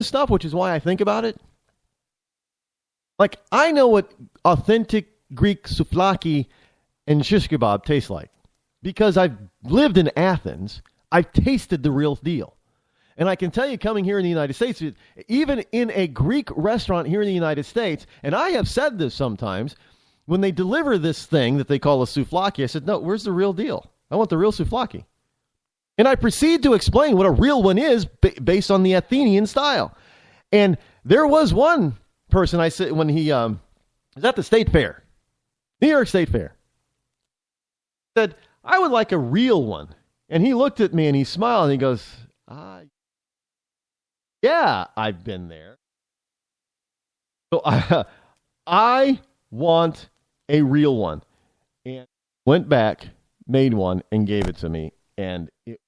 stuff, which is why I think about it. Like, I know what authentic Greek souvlaki and shish kebab taste like because I've lived in Athens. I've tasted the real deal. And I can tell you, coming here in the United States, even in a Greek restaurant here in the United States, and I have said this sometimes, when they deliver this thing that they call a souvlaki, I said, no, where's the real deal? I want the real souvlaki. And I proceed to explain what a real one is based on the Athenian style. And there was one person I said when he was at the State Fair, New York State Fair, said, I would like a real one. And he looked at me and he smiled and he goes, yeah, I've been there. So I want a real one. And went back, made one, and gave it to me. And it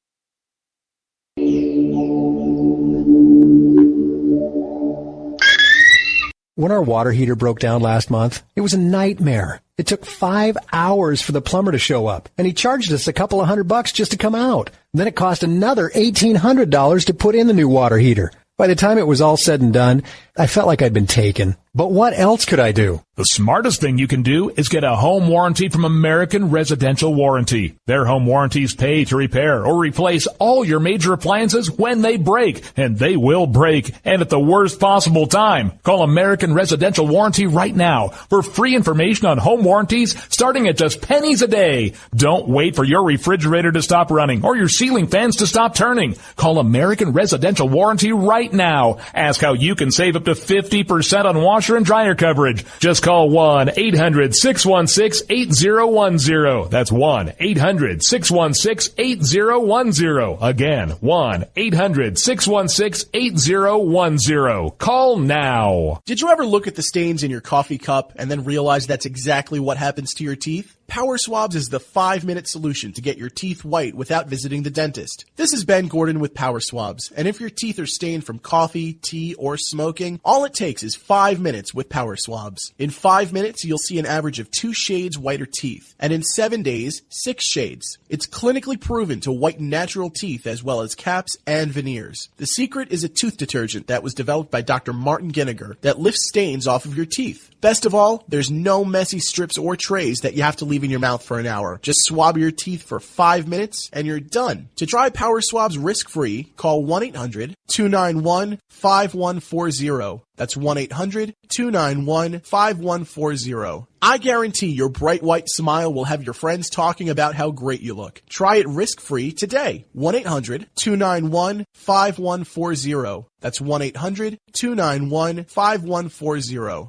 When our water heater broke down last month, it was a nightmare. It took 5 hours for the plumber to show up, and he charged us a couple of $100 just to come out. Then it cost another $1,800 to put in the new water heater. By the time it was all said and done, I felt like I'd been taken. But what else could I do? The smartest thing you can do is get a home warranty from American Residential Warranty. Their home warranties pay to repair or replace all your major appliances when they break, and they will break, and at the worst possible time. Call American Residential Warranty right now for free information on home warranties starting at just pennies a day. Don't wait for your refrigerator to stop running or your ceiling fans to stop turning. Call American Residential Warranty right now. Ask how you can save up to 50% on washer and dryer coverage. Just call 1-800-616-8010. That's 1-800-616-8010. Again, 1-800-616-8010. Call now. Did you ever look at the stains in your coffee cup and then realize that's exactly what happens to your teeth? Power Swabs is the 5-minute solution to get your teeth white without visiting the dentist. This is Ben Gordon with Power Swabs, and if your teeth are stained from coffee, tea, or smoking, all it takes is 5 minutes with Power Swabs. In 5 minutes, you'll see an average of 2 shades whiter teeth, and in 7 days, 6 shades. It's clinically proven to whiten natural teeth as well as caps and veneers. The secret is a tooth detergent that was developed by Dr. Martin Ginniger that lifts stains off of your teeth. Best of all, there's no messy strips or trays that you have to leave in your mouth for an hour. Just swab your teeth for 5 minutes and you're done. To try Power Swabs risk-free, call 1-800-291-5140. That's 1-800-291-5140. I guarantee your bright white smile will have your friends talking about how great you look. Try it risk-free today. 1-800-291-5140. That's 1-800-291-5140.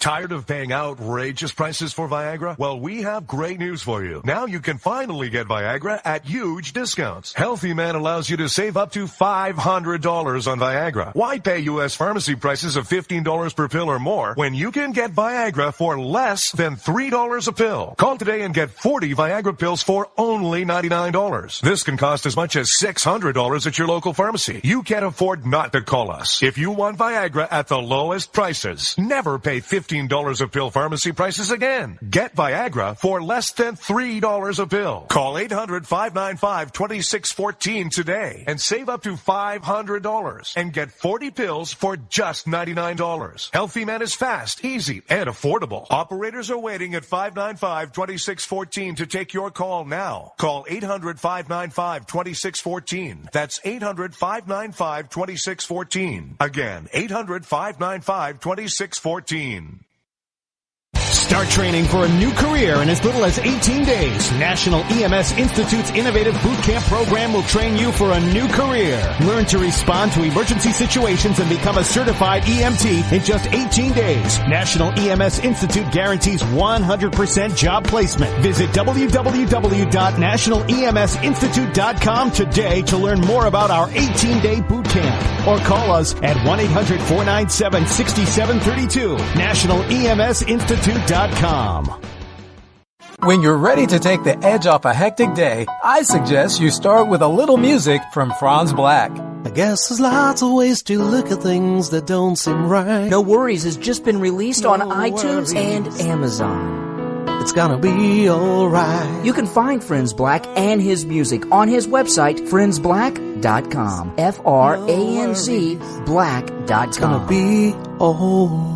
Tired of paying outrageous prices for Viagra? Well, we have great news for you. Now you can finally get Viagra at huge discounts. Healthy Man allows you to save up to $500 on Viagra. Why pay U.S. pharmacy prices of $15 per pill or more when you can get Viagra for less than $3 a pill? Call today and get 40 Viagra pills for only $99. This can cost as much as $600 at your local pharmacy. You can't afford not to call us. If you want Viagra at the lowest prices, never pay $15 a pill pharmacy prices again. Get Viagra for less than $3 a pill. Call 800-595-2614 today and save up to $500 and get 40 pills for just $99. Healthy Man is fast, easy, and affordable. Operators are waiting at 595-2614 to take your call now. Call 800-595-2614. That's 800-595-2614. Again, 800-595-2614. Start training for a new career in as little as 18 days. National EMS Institute's innovative boot camp program will train you for a new career. Learn to respond to emergency situations and become a certified EMT in just 18 days. National EMS Institute guarantees 100% job placement. Visit www.nationaleMSinstitute.com today to learn more about our 18-day boot camp. Or call us at 1-800-497-6732. NationalEMSinstitute.com. When you're ready to take the edge off a hectic day, I suggest you start with a little music from Franz Black. I guess there's lots of ways to look at things that don't seem right. No Worries has just been released on iTunes and Amazon. it's gonna be alright. You can find Friends Black and his music on his website, friendsblack.com. F-R-A-N-Z black.com. It's gonna be alright.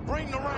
Bring the rain.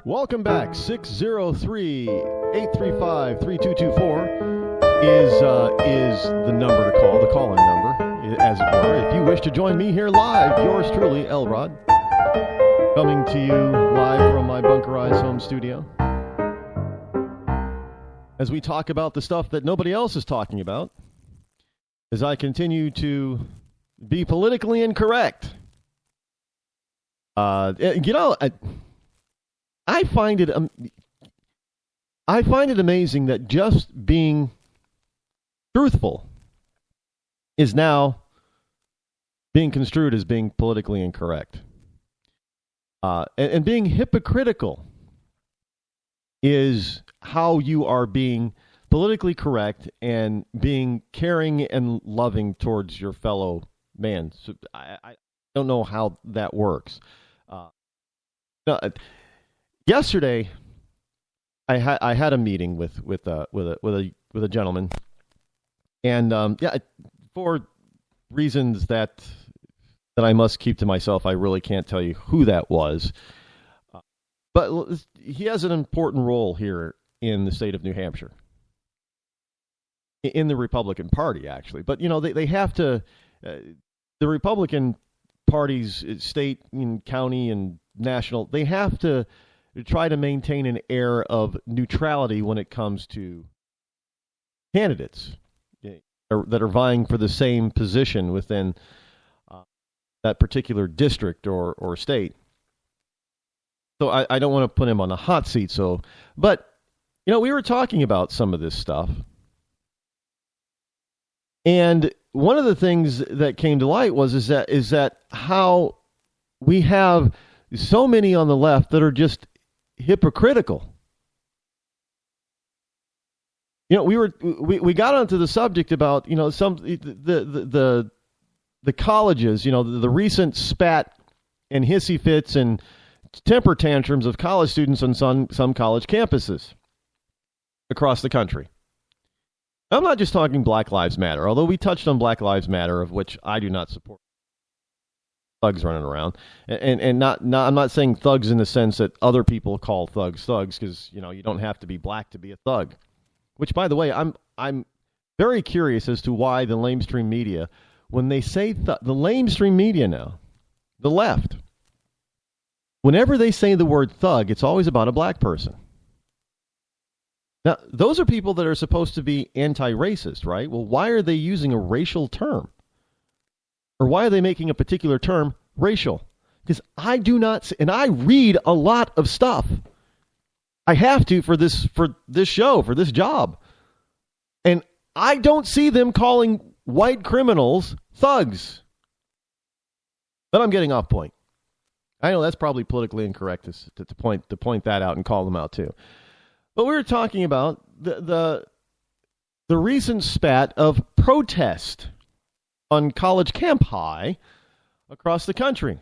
Welcome back. 603-835-3224 is the number to call, the call-in number, as it were. If you wish to join me here live, yours truly, Elrod, coming to you live from my bunkerized home studio, as we talk about the stuff that nobody else is talking about, as I continue to be politically incorrect. I find it amazing that just being truthful is now being construed as being politically incorrect. And being hypocritical is how you are being politically correct and being caring and loving towards your fellow man. So I don't know how that works. Yesterday, I had a meeting with a gentleman, and for reasons that I must keep to myself, I really can't tell you who that was. But he has an important role here in the state of New Hampshire, in the Republican Party, actually. But they have to. The Republican parties, state and county and national, they have to try to maintain an air of neutrality when it comes to candidates that are vying for the same position within that particular district or state. So I don't want to put him on the hot seat. But we were talking about some of this stuff, and one of the things that came to light is that how we have so many on the left that are just hypocritical. We got onto the subject about some the colleges, the recent spat and hissy fits and temper tantrums of college students on some college campuses across the country. I'm not just talking Black Lives Matter, although we touched on Black Lives Matter, of which I do not support. Thugs running around, and I'm not saying thugs in the sense that other people call thugs, because you don't have to be black to be a thug. Which, by the way, I'm very curious as to why the lamestream media, when they say the lamestream media now, the left, whenever they say the word thug, it's always about a black person. Now, those are people that are supposed to be anti-racist, right? Well, why are they using a racial term? Or why are they making a particular term racial? Because I do not, and I read a lot of stuff. I have to for this show, for this job. And I don't see them calling white criminals thugs. But I'm getting off point. I know that's probably politically incorrect to point that out and call them out too. But we were talking about the recent spat of protest on college campi across the country,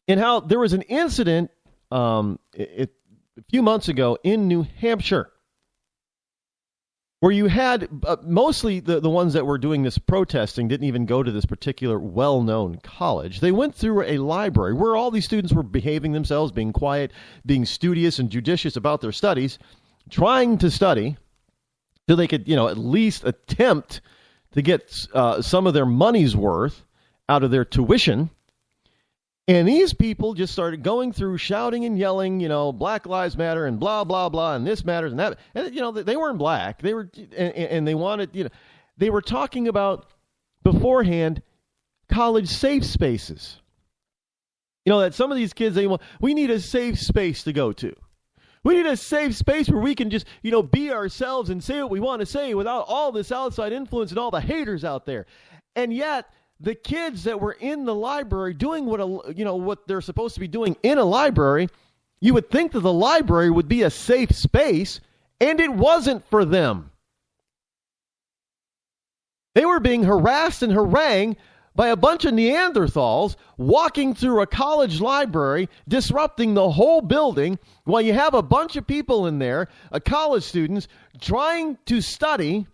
and how there was an incident a few months ago in New Hampshire where you had mostly the ones that were doing this protesting didn't even go to this particular well-known college. They went through a library where all these students were behaving themselves, being quiet, being studious and judicious about their studies, trying to study so they could, at least attempt to get some of their money's worth out of their tuition. And these people just started going through shouting and yelling, Black Lives Matter and blah, blah, blah, and this matters and that. And, they weren't black. They were, and they wanted, they were talking about beforehand college safe spaces. That some of these kids, we need a safe space to go to. We need a safe space where we can just, be ourselves and say what we want to say without all this outside influence and all the haters out there. And yet, the kids that were in the library doing what they're supposed to be doing in a library, you would think that the library would be a safe space, and it wasn't for them. They were being harassed and harangued by a bunch of Neanderthals walking through a college library, disrupting the whole building, while you have a bunch of people in there, college students, trying to study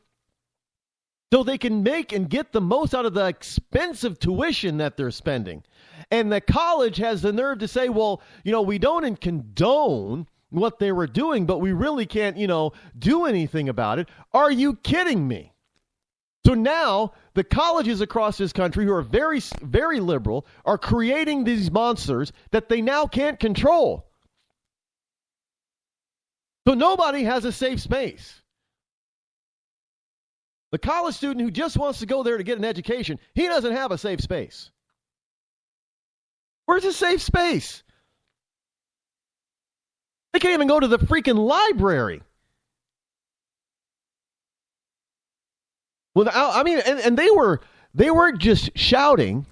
so they can make and get the most out of the expensive tuition that they're spending. And the college has the nerve to say, well, we don't condone what they were doing, but we really can't, do anything about it. Are you kidding me? So now the colleges across this country who are very, very liberal are creating these monsters that they now can't control. So nobody has a safe space. The college student who just wants to go there to get an education, he doesn't have a safe space. Where's a safe space? They can't even go to the freaking library. And they weren't just shouting.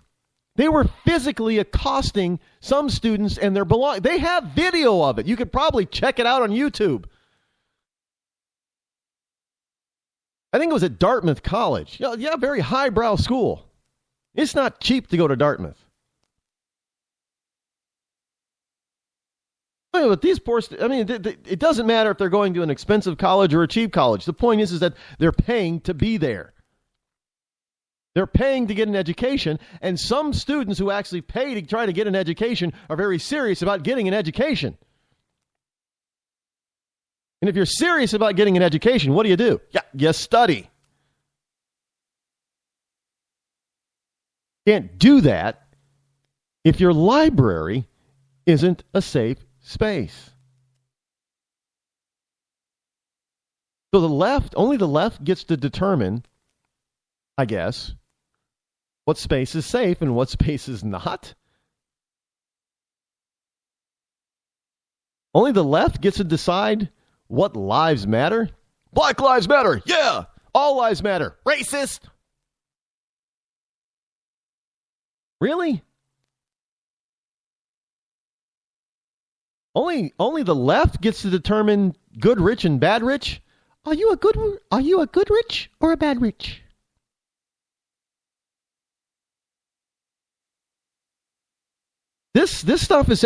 They were physically accosting some students and their belongings. They have video of it. You could probably check it out on YouTube. I think it was at Dartmouth College. Yeah, very highbrow school. It's not cheap to go to Dartmouth. But these poor, it doesn't matter if they're going to an expensive college or a cheap college. The point is that they're paying to be there. They're paying to get an education, and some students who actually pay to try to get an education are very serious about getting an education. And if you're serious about getting an education, what do? Yeah, you study. Can't do that if your library isn't a safe space. So only the left gets to determine, I guess, what space is safe and what space is not. Only the left gets to decide what lives matter? Black lives matter. Yeah. All lives matter. Racist. Really? Only the left gets to determine good rich and bad rich? Are you a good rich or a bad rich? This stuff is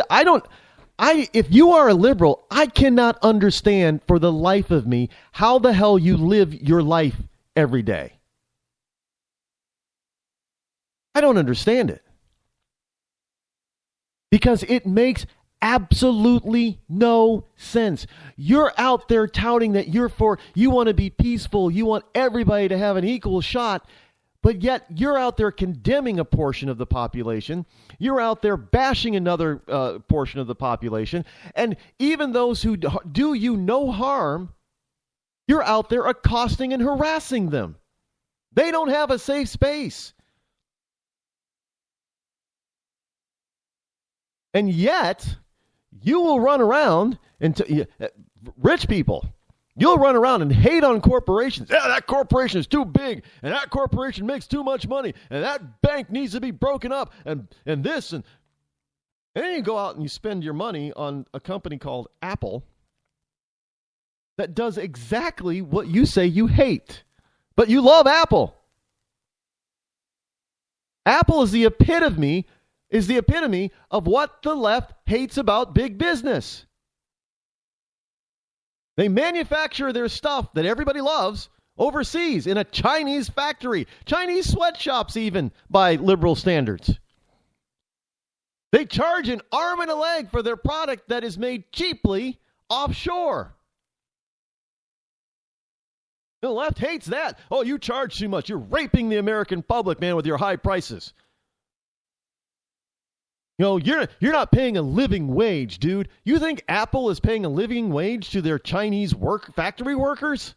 if you are a liberal, I cannot understand for the life of me how the hell you live your life every day. I don't understand it. Because it makes absolutely no sense. You're out there touting that you want to be peaceful, you want everybody to have an equal shot, but yet you're out there condemning a portion of the population. You're out there bashing another portion of the population. And even those who do you no harm, you're out there accosting and harassing them. They don't have a safe space. And yet, you will run around and rich people. You'll run around and hate on corporations. Yeah, that corporation is too big, and that corporation makes too much money, and that bank needs to be broken up, and this, and then you go out and you spend your money on a company called Apple that does exactly what you say you hate, but you love Apple. Apple is the epitome of what the left hates about big business. They manufacture their stuff that everybody loves overseas in a Chinese factory, Chinese sweatshops even by liberal standards. They charge an arm and a leg for their product that is made cheaply offshore. The left hates that. Oh, you charge too much. You're raping the American public, man, with your high prices. You know, you're not paying a living wage, dude. You think Apple is paying a living wage to their Chinese factory workers?